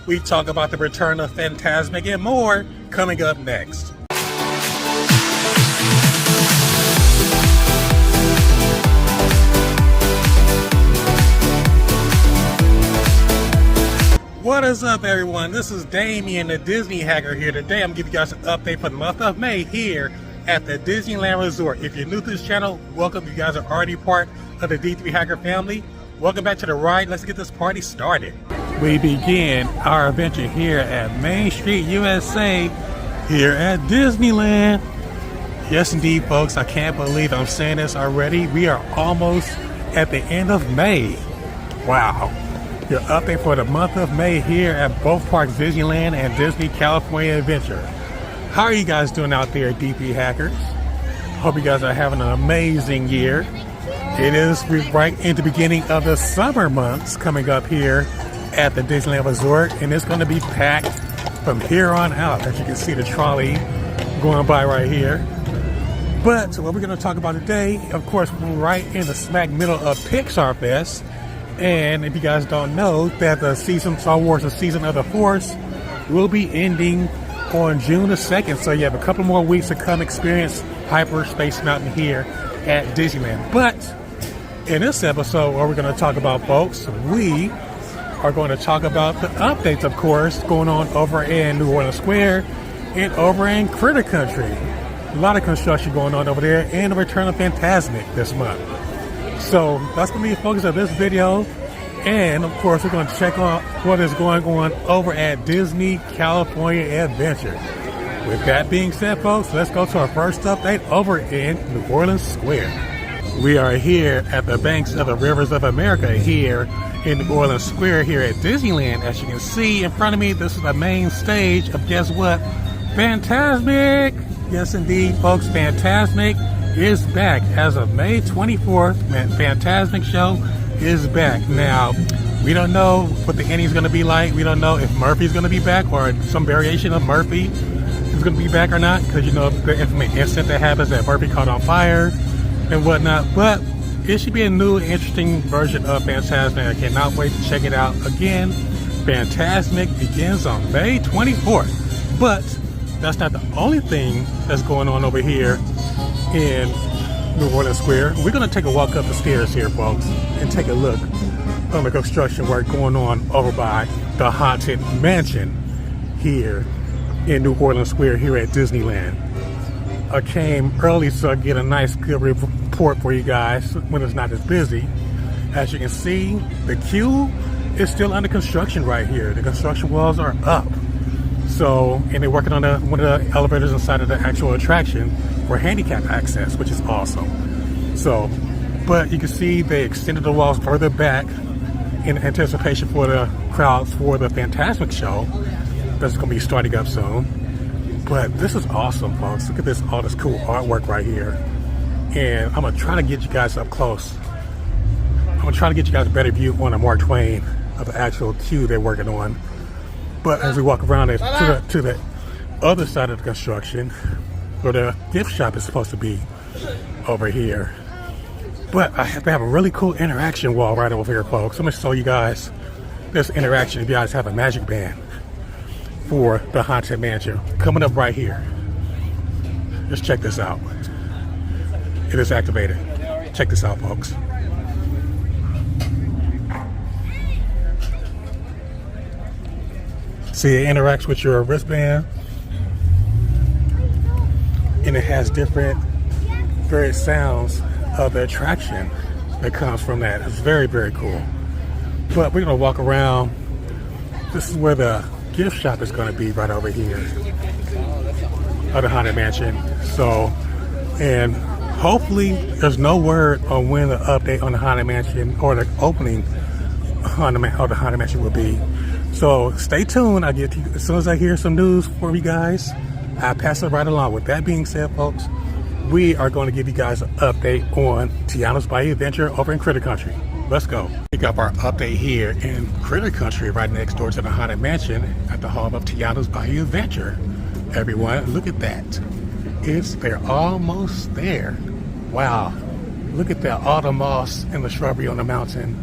We talk about the return of Fantasmic and more coming up next. What is up, everyone? This is Damien, the Disney Hacker here. Today I'm giving you guys an update for the month of May here at the Disneyland Resort. If you're new to this channel, welcome. You guys are already part of the D3 Hacker family. Welcome back to the ride. Let's get this party started. We begin our adventure here at Main Street, USA, here at Disneyland. Yes, indeed, folks. I can't believe I'm saying this already. We are almost at the end of May. Wow. Your update for the month of May here at both parks, Disneyland and Disney California Adventure. How are you guys doing out there, DP Hackers? Hope you guys are having an amazing year. It is right in the beginning of the summer months coming up here at the Disneyland Resort, and it's going to be packed from here on out. As you can see the trolley going by right here. But what we're going to talk about today, of course, we're right in the smack middle of Pixar Fest. And if you guys don't know, that the season, Star Wars, the Season of the Force, will be ending on June the 2nd. So you have a couple more weeks to come experience Hyperspace Mountain here at Disneyland. But in this episode, what we're going to talk about, folks, we are going to talk about the updates, of course, going on over in New Orleans Square and over in Critter Country. A lot of construction going on over there, and the return of Fantasmic this month. So that's going to be the focus of this video. And of course, we're going to check out what is going on over at Disney California Adventure. With that being said, folks, let's go to our first update over in New Orleans Square. We are here at the banks of the Rivers of America here in New Orleans Square here at Disneyland. As you can see in front of me, this is the main stage of, guess what? Fantasmic! Yes, indeed, folks, Fantasmic is back as of May 24th. Fantasmic show is back. Now, we don't know what the ending is going to be like. We don't know if Murphy's going to be back or some variation of Murphy is going to be back or not, because you know the infamous incident that happens that Murphy caught on fire and whatnot. But it should be a new, interesting version of Fantasmic. I cannot wait to check it out again. Fantasmic begins on May 24th. But that's not the only thing that's going on over here in New Orleans Square. We're going to take a walk up the stairs here, folks, and take a look on the construction work going on over by the Haunted Mansion here in New Orleans Square here at Disneyland. I came early so I get a nice good report for you guys when it's not as busy. As you can see, the queue is still under construction right here. The construction walls are up. So, and they're working on one of the elevators inside of the actual attraction for handicap access, which is awesome. So, but you can see they extended the walls further back in anticipation for the crowds for the Fantasmic show that's going to be starting up soon. But this is awesome, folks. Look at this, all this cool artwork right here. And I'm going to try to get you guys up close. I'm going to try to get you guys a better view on the Mark Twain of the actual queue they're working on. But as we walk around to the other side of the construction, where the gift shop is supposed to be over here. But I have to have a really cool interaction wall right over here, folks. I'm going to show you guys this interaction if you guys have a magic band for the Haunted Mansion coming up right here. Just check this out. It is activated. Check this out, folks. See, it interacts with your wristband, and it has different various sounds of the attraction that comes from that. It's very, very cool. But we're gonna walk around. This is where the gift shop is gonna be, right over here of the Haunted Mansion. So, and hopefully there's no word on when the update on the Haunted Mansion or the opening of the Haunted Mansion will be. So stay tuned. I'll get to you as soon as I hear some news for you guys. I'll pass it right along. With that being said, folks, we are going to give you guys an update on Tiana's Bayou Adventure over in Critter Country. Let's go. Pick up our update here in Critter Country, right next door to the Haunted Mansion at the home of Tiana's Bayou Adventure. Everyone, look at that. They're almost there. Wow. Look at that, all the moss and the shrubbery on the mountain,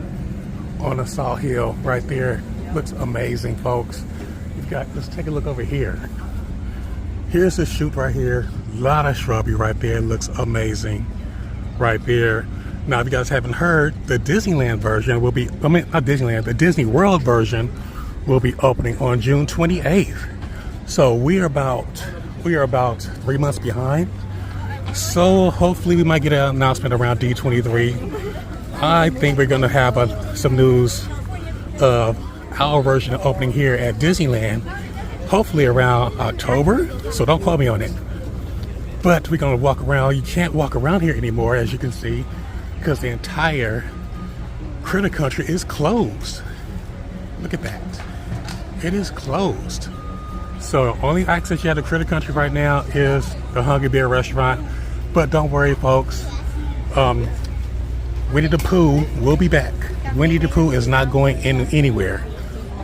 on the Salt Hill right there Looks amazing, folks. We've got, let's take a look over here. Here's the chute right here. A lot of shrubbery right there. Looks amazing right there. Now, if you guys haven't heard, the Disneyland version will be, I mean, not Disneyland, the Disney World version will be opening on June 28th. So we are about 3 months behind. So hopefully we might get an announcement around D23. I think we're gonna have some news of our version opening here at Disneyland, hopefully around October. So don't quote me on it. But we're gonna walk around. You can't walk around here anymore, as you can see, because the entire Critter Country is closed. Look at that. It is closed. So only access you have to Critter Country right now is the Hungry Bear restaurant. But don't worry, folks. Winnie the Pooh will be back. Winnie the Pooh is not going in anywhere.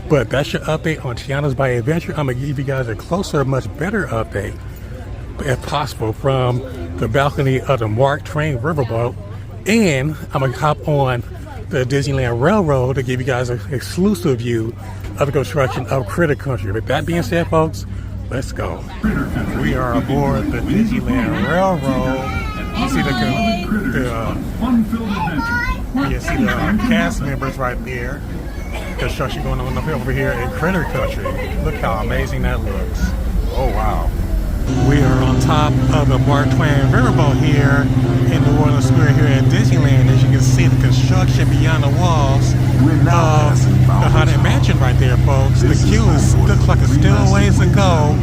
But that's your update on Tiana's Bayou Adventure. I'm gonna give you guys a closer, much better update, if possible, from the balcony of the Twain riverboat. And I'm gonna hop on the Disneyland Railroad to give you guys an exclusive view of the construction of Critter Country. With that being said, folks, let's go. We are aboard the Disneyland Railroad. You see the cast members right there. Construction going on over here in Critter Country. Look how amazing that looks. Oh wow. We are on top of the Twain riverboat here in New Orleans Square here at Disneyland. As you can see, the construction beyond the walls of the Haunted Mansion right there, folks. The queue looks like it's still a ways to go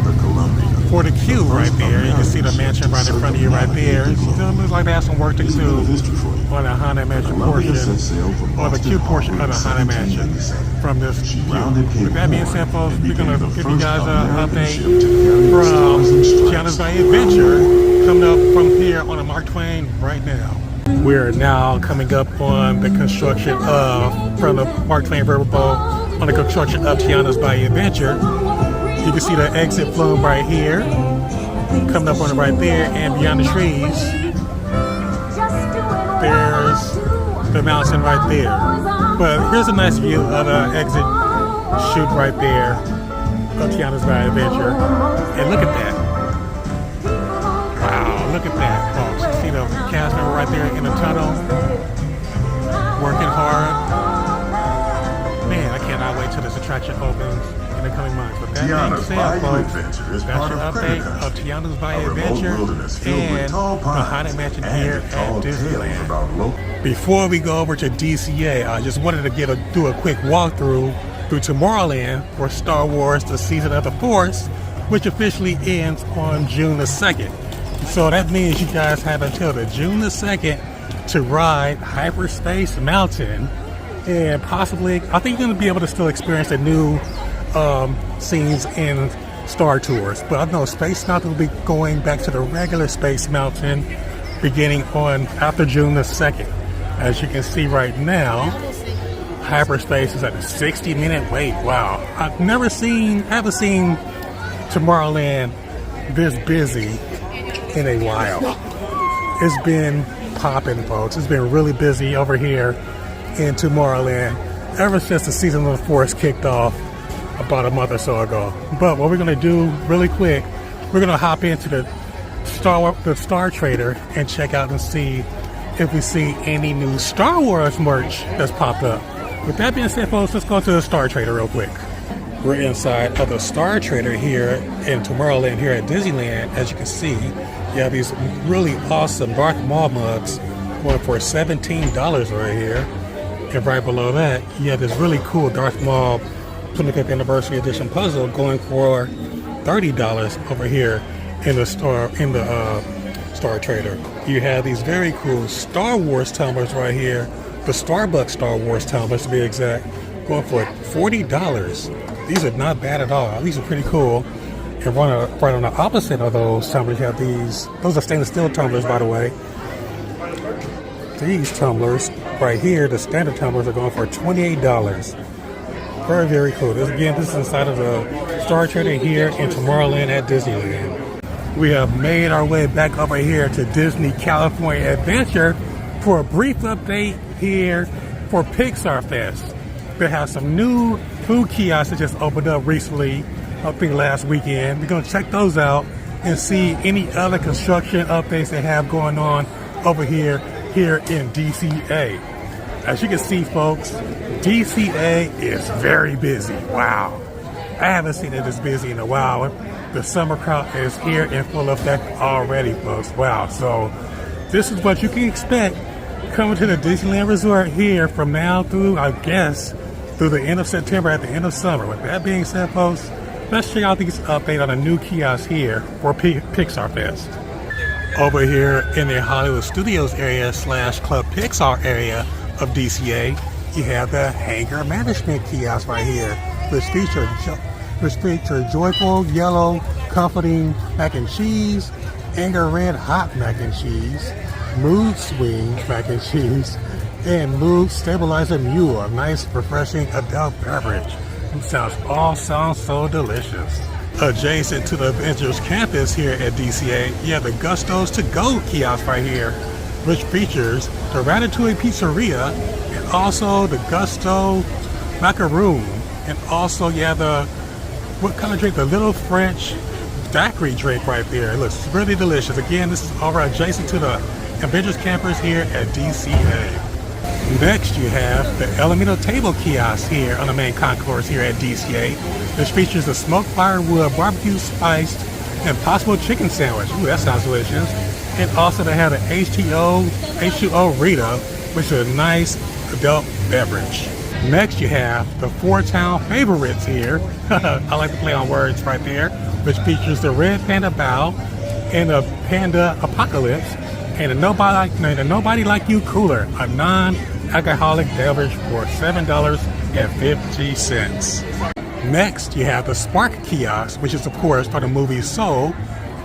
for the queue right there. You can see the mansion right in front of you right there. It still looks like they have some work to do on the Haunted Mansion portion, or the queue portion of the Haunted Mansion from this queue. With that being said, folks, we're going to give you guys an update from Tiana's Bayou Adventure coming up from here on the Mark Twain right now. We're now coming up on the construction from the Mark Twain riverboat on the construction of Tiana's Bayou Adventure. You can see the exit flume right here, coming up on it right there, and beyond the trees, there's the mountain right there. But here's a nice view of the exit chute right there of Tiana's Bayou Adventure. And look at that. Wow, look at that, folks. You see the cast member right there in the tunnel, working hard. Man, I cannot wait till this attraction opens in the coming months. But that being said, folks, that's your update of Tiana's Bayou Adventure and the Haunted Mansion here at Disneyland. Before we go over to DCA, I just wanted to do a quick walkthrough through Tomorrowland for Star Wars: The Season of the Force, which officially ends on June the 2nd. So that means you guys have until the June the 2nd to ride Hyperspace Mountain, and possibly, I think you're going to be able to still experience the new scenes in Star Tours. But I know Space Mountain will be going back to the regular Space Mountain beginning on after June the 2nd. As you can see right now, Hyperspace is at a 60-minute wait. Wow. I haven't seen Tomorrowland this busy in a while. It's been popping, folks. It's been really busy over here in Tomorrowland ever since the Season of the Force kicked off about a month or so ago. But what we're going to do really quick, we're going to hop into the Star Trader and check out and see if we see any new Star Wars merch that's popped up. With that being said, folks, let's go to the Star Trader real quick. We're inside of the Star Trader here in Tomorrowland here at Disneyland. As you can see, you have these really awesome Darth Maul mugs going for $17 right here. And right below that, you have this really cool Darth Maul 25th Anniversary Edition puzzle going for $30 over here in the Star Trader. You have these very cool Star Wars tumblers right here, the Starbucks Star Wars tumblers to be exact, going for $40. These are not bad at all. These are pretty cool. And right on the opposite of those tumblers, you have these. Those are stainless steel tumblers, by the way. These tumblers right here, the standard tumblers, are going for $28. Very, very cool. This is inside of the Star Trader here in Tomorrowland at Disneyland. We have made our way back over here to Disney California Adventure for a brief update here for Pixar Fest. They have some new food kiosks that just opened up recently, I think last weekend. We're going to check those out and see any other construction updates they have going on over here in DCA. As you can see, folks, DCA is very busy. Wow. I haven't seen it this busy in a while. The summer crowd is here in full effect already, folks. Wow. So this is what you can expect coming to the Disneyland Resort here from now through, I guess, through the end of September at the end of summer. With that being said, folks, let's check out these updates on a new kiosk here for Pixar Fest. Over here in the Hollywood Studios area / Club Pixar area of DCA, you have the Hangar Management Kiosk right here, which features joyful yellow comforting mac and cheese, anger red hot mac and cheese, mood swing mac and cheese, and mood stabilizer mule, a nice refreshing adult beverage. It all sounds so delicious. Adjacent to the Avengers campus here at DCA, you have the Gusto's To Go kiosk right here, which features the Ratatouille Pizzeria and also the Gusto Macaroon. And also you have the, what kind of drink? The Little French daiquiri drink right there. It looks really delicious. Again, this is over adjacent to the Avengers campus here at DCA. Next, you have the Elemento Table kiosk here on the main concourse here at DCA, which features a smoked firewood barbecue spiced impossible chicken sandwich. Ooh, that sounds delicious. And also they have the H2O Rita, which is a nice adult beverage. Next, you have the Four Town Favorites here. I like to play on words right there, which features the Red Panda Bao and the Panda Apocalypse and a Nobody Like You Cooler, a non-alcoholic beverage for $7.50. Next, you have the Spark kiosk, which is of course for the movie Soul,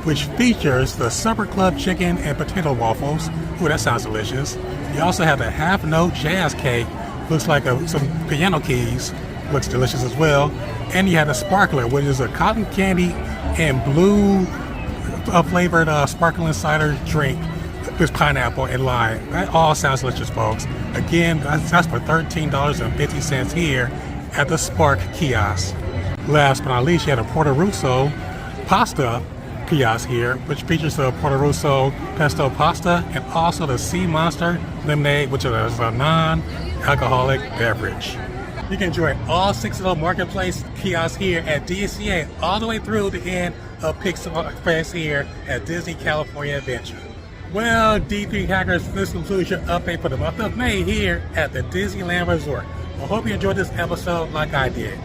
which features the Supper Club chicken and potato waffles. Ooh, that sounds delicious. You also have the Half Note Jazz Cake, looks like some piano keys, looks delicious as well. And you have the Sparkler, which is a cotton candy and blue flavored sparkling cider drink with pineapple and lime. That all sounds delicious, folks. Again, that's for $13.50 here at the Spark kiosk. Last but not least, you have the Porto Russo pasta kiosk here, which features the Porto Russo pesto pasta and also the Sea Monster lemonade, which is a non-alcoholic beverage. You can enjoy all 6 of those marketplace kiosks here at DCA all the way through the end of Pixar Fest here at Disney California Adventure. Well, D3 Hackers, this concludes your update for the month of May here at the Disneyland Resort. I hope you enjoyed this episode like I did.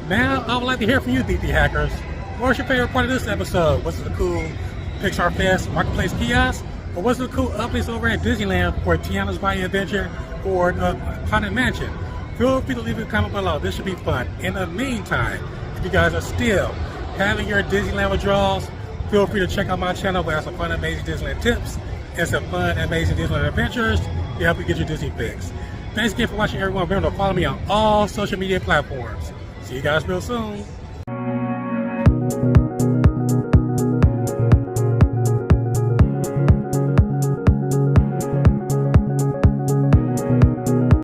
Now, I would like to hear from you, D3 Hackers. What was your favorite part of this episode? Was it the cool Pixar Fest Marketplace kiosk? Or was it the cool updates over at Disneyland for Tiana's Bayou Adventure or the Haunted Mansion? Feel free to leave a comment below. This should be fun. In the meantime, if you guys are still having your Disneyland withdrawals, feel free to check out my channel where I have some fun, amazing Disneyland tips and some fun, amazing Disneyland adventures to help you get your Disney fix. Thanks again for watching, everyone. Remember to follow me on all social media platforms. See you guys real soon.